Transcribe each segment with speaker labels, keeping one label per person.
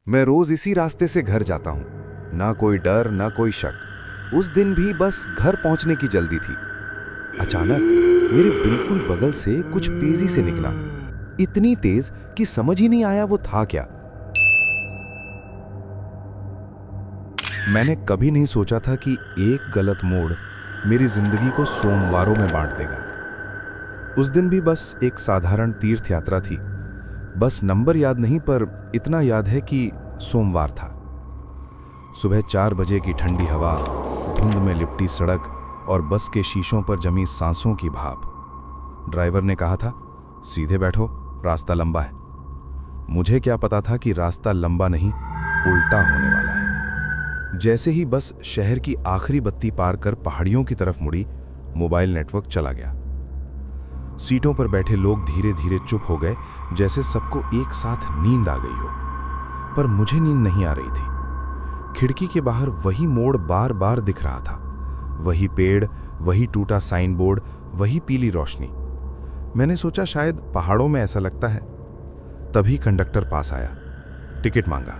Speaker 1: मैं रोज इसी रास्ते से घर जाता हूं। ना कोई डर ना कोई शक। उस दिन भी बस घर पहुंचने की जल्दी थी। अचानक मेरे बिल्कुल बगल से कुछ तेजी से निकला। इतनी तेज कि समझ ही नहीं आया वो था क्या। मैंने कभी नहीं सोचा था कि एक गलत मोड़ मेरी जिंदगी को सोमवारों में बांट देगा। उस दिन भी बस एक साधारण तीर्थ यात्रा थी। बस नंबर याद नहीं, पर इतना याद है कि सोमवार था। सुबह 4 बजे की ठंडी हवा, धुंध में लिपटी सड़क और बस के शीशों पर जमी सांसों की भाप। ड्राइवर ने कहा था, सीधे बैठो, रास्ता लंबा है। मुझे क्या पता था कि रास्ता लंबा नहीं, उल्टा होने वाला है। जैसे ही बस शहर की आखिरी बत्ती पार कर पहाड़ियों की तरफ मुड़ी, मोबाइल नेटवर्क चला गया। सीटों पर बैठे लोग धीरे धीरे चुप हो गए, जैसे सबको एक साथ नींद आ गई हो। पर मुझे नींद नहीं आ रही थी। खिड़की के बाहर वही मोड़ बार बार दिख रहा था। वही पेड़, वही टूटा साइन बोर्ड, वही पीली रोशनी। मैंने सोचा शायद पहाड़ों में ऐसा लगता है। तभी कंडक्टर पास आया। टिकट मांगा।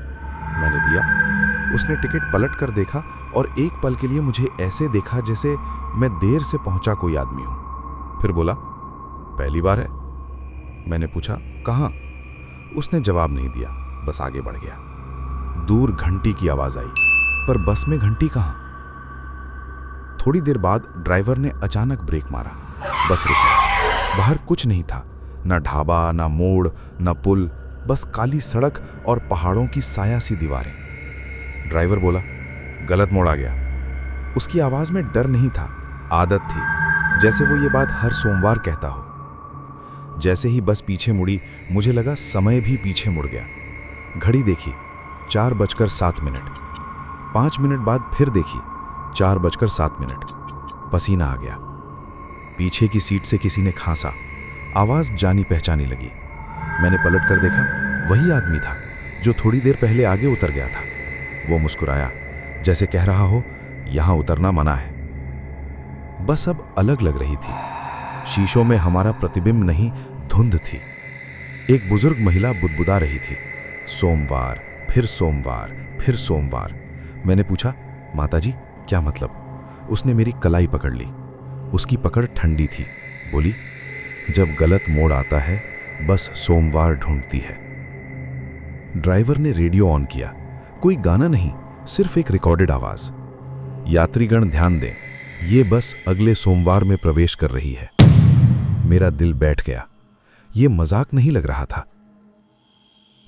Speaker 1: मैंने दिया। उसने टिकट पलट कर देखा और एक पल के लिए मुझे ऐसे देखा जैसे मैं देर से पहुंचा कोई आदमी हूं। फिर बोला, पहली बार है? मैंने पूछा, कहाँ? उसने जवाब नहीं दिया, बस आगे बढ़ गया। दूर घंटी की आवाज आई, पर बस में घंटी कहाँ? थोड़ी देर बाद ड्राइवर ने अचानक ब्रेक मारा। बस रुक गई। बाहर कुछ नहीं था, ना ढाबा, ना मोड़, ना पुल, बस काली सड़क और पहाड़ों की साया सी दीवारें। ड्राइवर बोला, गलत मोड़ आ गया। उसकी आवाज में डर नहीं था, आदत थी, जैसे वो ये बात हर सोमवार कहता हो। जैसे ही बस पीछे मुड़ी, मुझे लगा समय भी पीछे मुड़ गया। घड़ी देखी, 4:07। 5 मिनट बाद फिर देखी, 4:07। पसीना आ गया। पीछे की सीट से किसी ने खांसा। आवाज जानी पहचानी लगी। मैंने पलट कर देखा, वही आदमी था जो थोड़ी देर पहले आगे उतर गया था। वो मुस्कुराया, जैसे कह रहा हो, यहां उतरना मना है। बस अब अलग लग रही थी। शीशों में हमारा प्रतिबिंब नहीं, धुंध थी। एक बुजुर्ग महिला बुदबुदा रही थी, सोमवार, फिर सोमवार, फिर सोमवार। मैंने पूछा, माताजी क्या मतलब? उसने मेरी कलाई पकड़ ली। उसकी पकड़ ठंडी थी। बोली, जब गलत मोड़ आता है, बस सोमवार ढूंढती है। ड्राइवर ने रेडियो ऑन किया। कोई गाना नहीं, सिर्फ एक रिकॉर्डेड आवाज। यात्रीगण ध्यान दें, ये बस अगले सोमवार में प्रवेश कर रही है। मेरा दिल बैठ गया। ये मजाक नहीं लग रहा था।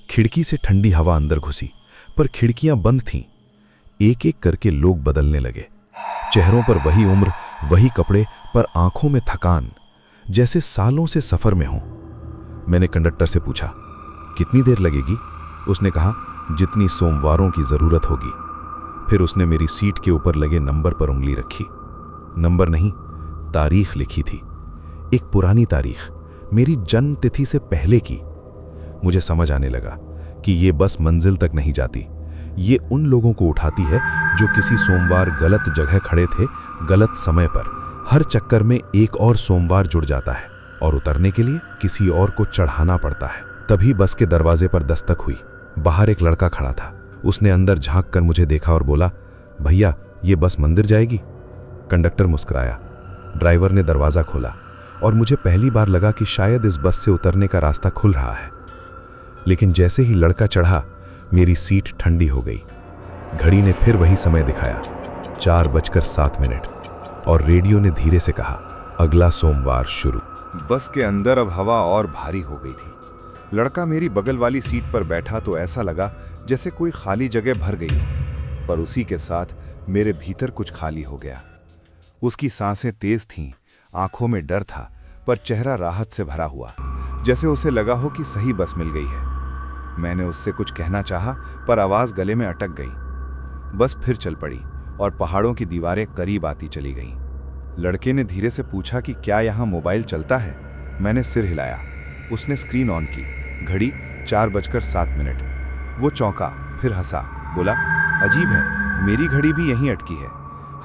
Speaker 1: खिड़की से ठंडी हवा अंदर घुसी, पर खिड़कियां बंद थीं। एक एक करके लोग बदलने लगे। चेहरों पर वही उम्र, वही कपड़े, पर आंखों में थकान, जैसे सालों से सफर में हों। मैंने कंडक्टर से पूछा, कितनी देर लगेगी? उसने कहा, जितनी सोमवारों की जरूरत होगी। फिर उसने मेरी सीट के ऊपर लगे नंबर पर उंगली रखी। नंबर नहीं, तारीख लिखी थी। एक पुरानी तारीख, मेरी जन्म तिथि से पहले की। मुझे समझ आने लगा कि ये बस मंजिल तक नहीं जाती, ये उन लोगों को उठाती है जो किसी सोमवार गलत जगह खड़े थे, गलत समय पर। हर चक्कर में एक और सोमवार जुड़ जाता है और उतरने के लिए किसी और को चढ़ाना पड़ता है। तभी बस के दरवाजे पर दस्तक हुई। बाहर एक लड़का खड़ा था। उसने अंदर झांक कर मुझे देखा और बोला, भैया ये बस मंदिर जाएगी? कंडक्टर मुस्कुराया। ड्राइवर ने दरवाजा खोला और मुझे पहली बार लगा कि शायद इस बस से उतरने का रास्ता खुल रहा है। लेकिन जैसे ही लड़का चढ़ा, मेरी सीट ठंडी हो गई। घड़ी ने फिर वही समय दिखाया, 4:07, और रेडियो ने धीरे से कहा, अगला सोमवार शुरू। बस के अंदर अब हवा और भारी हो गई थी। लड़का मेरी बगल वाली सीट पर बैठा तो ऐसा लगा जैसे कोई खाली जगह भर गई हो, पर उसी के साथ मेरे भीतर कुछ खाली हो गया। उसकी सांसें तेज थीं, आंखों में डर था, पर चेहरा राहत से भरा हुआ, जैसे उसे लगा हो कि सही बस मिल गई है। मैंने उससे कुछ कहना चाहा, पर आवाज गले में अटक गई। बस फिर चल पड़ी और पहाड़ों की दीवारें करीब आती चली गईं। लड़के ने धीरे से पूछा कि क्या यहाँ मोबाइल चलता है? मैंने सिर हिलाया। उसने स्क्रीन ऑन की। घड़ी 4:07। वो चौंका, फिर हंसा, बोला, अजीब है, मेरी घड़ी भी यहीं अटकी है।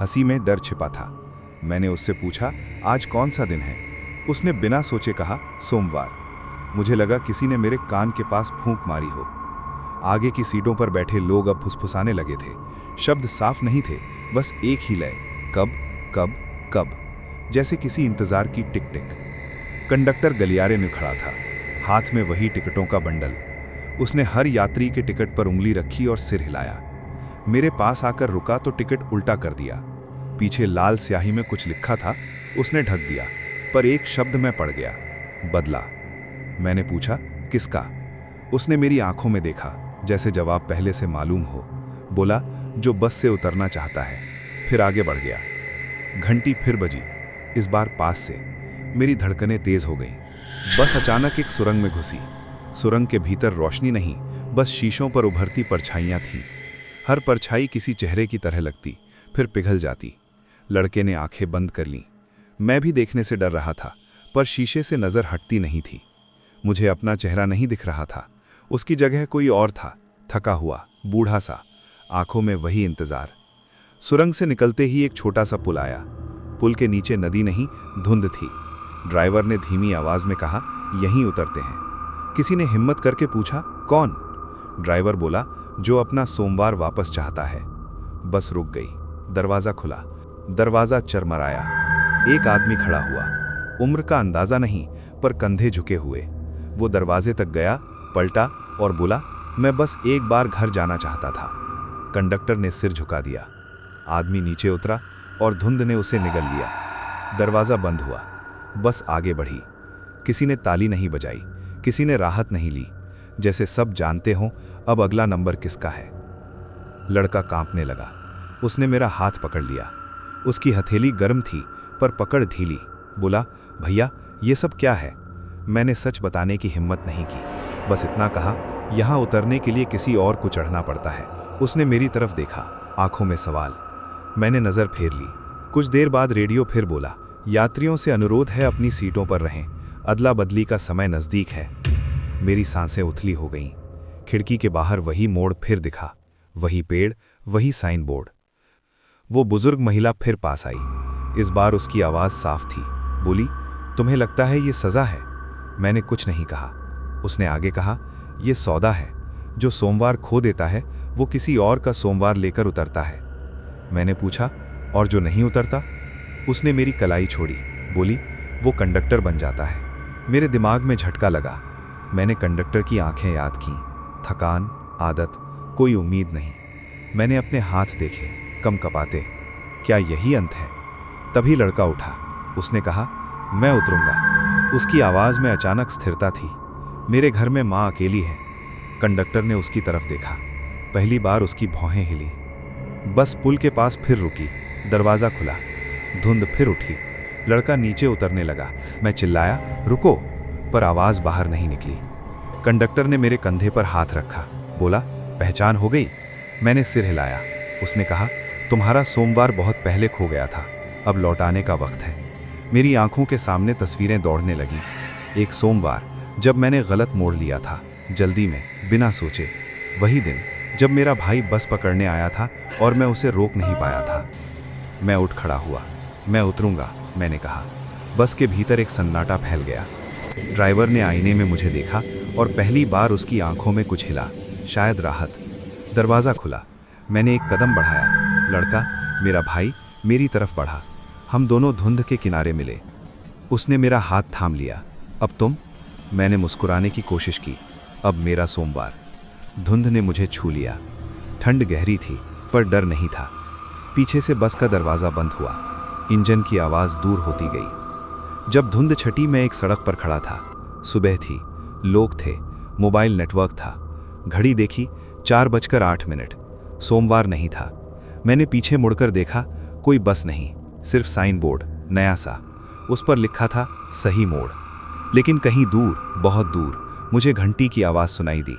Speaker 1: हंसी में डर छिपा था। मैंने उससे पूछा, आज कौन सा दिन है? उसने बिना सोचे कहा, सोमवार। मुझे लगा किसी ने मेरे कान के पास फूंक मारी हो। आगे की सीटों पर बैठे लोग अब फुसफुसाने लगे थे। शब्द साफ नहीं थे, बस एक ही लय, कब कब कब, जैसे किसी इंतजार की टिक टिक। कंडक्टर गलियारे में खड़ा था, हाथ में वही टिकटों का बंडल। उसने हर यात्री के टिकट पर उंगली रखी और सिर हिलाया। मेरे पास आकर रुका तो टिकट उल्टा कर दिया। पीछे लाल स्याही में कुछ लिखा था, उसने ढक दिया, पर एक शब्द में पड़ गया, बदला। मैंने पूछा, किसका? उसने मेरी आंखों में देखा, जैसे जवाब पहले से मालूम हो। बोला, जो बस से उतरना चाहता है। फिर आगे बढ़ गया। घंटी फिर बजी, इस बार पास से। मेरी धड़कनें तेज हो गईं। बस अचानक एक सुरंग में घुसी। सुरंग के भीतर रोशनी नहीं, बस शीशों पर उभरती परछाइयां थीं। हर परछाई किसी चेहरे की तरह लगती, फिर पिघल जाती। लड़के ने आंखें बंद कर लीं। मैं भी देखने से डर रहा था, पर शीशे से नजर हटती नहीं थी। मुझे अपना चेहरा नहीं दिख रहा था, उसकी जगह कोई और था, थका हुआ, बूढ़ा सा, आंखों में वही इंतजार। सुरंग से निकलते ही एक छोटा सा पुल आया। पुल के नीचे नदी नहीं, धुंध थी। ड्राइवर ने धीमी आवाज में कहा, यहीं उतरते हैं। किसी ने हिम्मत करके पूछा, कौन? ड्राइवर बोला, जो अपना सोमवार वापस चाहता है। बस रुक गई। दरवाजा खुला। दरवाजा चरमराया। एक आदमी खड़ा हुआ, उम्र का अंदाजा नहीं, पर कंधे झुके हुए। वो दरवाजे तक गया, पलटा और बोला, मैं बस एक बार घर जाना चाहता था। कंडक्टर ने सिर झुका दिया। आदमी नीचे उतरा और धुंध ने उसे निगल लिया। दरवाजा बंद हुआ। बस आगे बढ़ी। किसी ने ताली नहीं बजाई, किसी ने राहत नहीं ली, जैसे सब जानते हों अब अगला नंबर किसका है। लड़का कांपने लगा। उसने मेरा हाथ पकड़ लिया। उसकी हथेली गर्म थी, पर पकड़ ढीली। बोला, भैया ये सब क्या है? मैंने सच बताने की हिम्मत नहीं की, बस इतना कहा, यहाँ उतरने के लिए किसी और को चढ़ना पड़ता है। उसने मेरी तरफ देखा, आंखों में सवाल। मैंने नज़र फेर ली। कुछ देर बाद रेडियो फिर बोला, यात्रियों से अनुरोध है अपनी सीटों पर रहें, अदला बदली का समय नज़दीक है। मेरी सांसें उथली हो गईं। खिड़की के बाहर वही मोड़ फिर दिखा, वही पेड़, वही साइन बोर्ड। वो बुजुर्ग महिला फिर पास आई। इस बार उसकी आवाज़ साफ थी। बोली, तुम्हें लगता है ये सज़ा है? मैंने कुछ नहीं कहा। उसने आगे कहा, ये सौदा है। जो सोमवार खो देता है वो किसी और का सोमवार लेकर उतरता है। मैंने पूछा, और जो नहीं उतरता? उसने मेरी कलाई छोड़ी। बोली, वो कंडक्टर बन जाता है। मेरे दिमाग में झटका लगा। मैंने कंडक्टर की आंखें याद कीं। थकान, आदत, कोई उम्मीद नहीं। मैंने अपने हाथ देखे, कम कपाते। क्या यही अंत है? तभी लड़का उठा। उसने कहा, मैं उतरूंगा। उसकी आवाज़ में अचानक स्थिरता थी। मेरे घर में माँ अकेली है। कंडक्टर ने उसकी तरफ देखा। पहली बार उसकी भौहें हिली। बस पुल के पास फिर रुकी। दरवाज़ा खुला। धुंध फिर उठी। लड़का नीचे उतरने लगा। मैं चिल्लाया, रुको, पर आवाज़ बाहर नहीं निकली। कंडक्टर ने मेरे कंधे पर हाथ रखा। बोला, पहचान हो गई? मैंने सिर हिलाया। उसने कहा, तुम्हारा सोमवार बहुत पहले खो गया था, अब लौटाने का वक्त है। मेरी आंखों के सामने तस्वीरें दौड़ने लगीं। एक सोमवार जब मैंने गलत मोड़ लिया था, जल्दी में, बिना सोचे। वही दिन जब मेरा भाई बस पकड़ने आया था और मैं उसे रोक नहीं पाया था। मैं उठ खड़ा हुआ। मैं उतरूंगा, मैंने कहा। बस के भीतर एक सन्नाटा फैल गया। ड्राइवर ने आईने में मुझे देखा और पहली बार उसकी आंखों में कुछ हिला, शायद राहत। दरवाज़ा खुला। मैंने एक कदम बढ़ाया। लड़का, मेरा भाई, मेरी तरफ बढ़ा। हम दोनों धुंध के किनारे मिले। उसने मेरा हाथ थाम लिया। अब तुम? मैंने मुस्कुराने की कोशिश की। अब मेरा सोमवार। धुंध ने मुझे छू लिया। ठंड गहरी थी, पर डर नहीं था। पीछे से बस का दरवाज़ा बंद हुआ। इंजन की आवाज़ दूर होती गई। जब धुंध छटी, मैं एक सड़क पर खड़ा था। सुबह थी, लोग थे, मोबाइल नेटवर्क था। घड़ी देखी, 4:08। सोमवार नहीं था। मैंने पीछे मुड़कर देखा, कोई बस नहीं, सिर्फ साइन बोर्ड, नया सा। उस पर लिखा था, सही मोड़। लेकिन कहीं दूर, बहुत दूर, मुझे घंटी की आवाज़ सुनाई दी।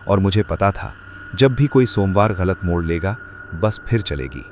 Speaker 1: और मुझे पता था, जब भी कोई सोमवार गलत मोड़ लेगा, बस फिर चलेगी।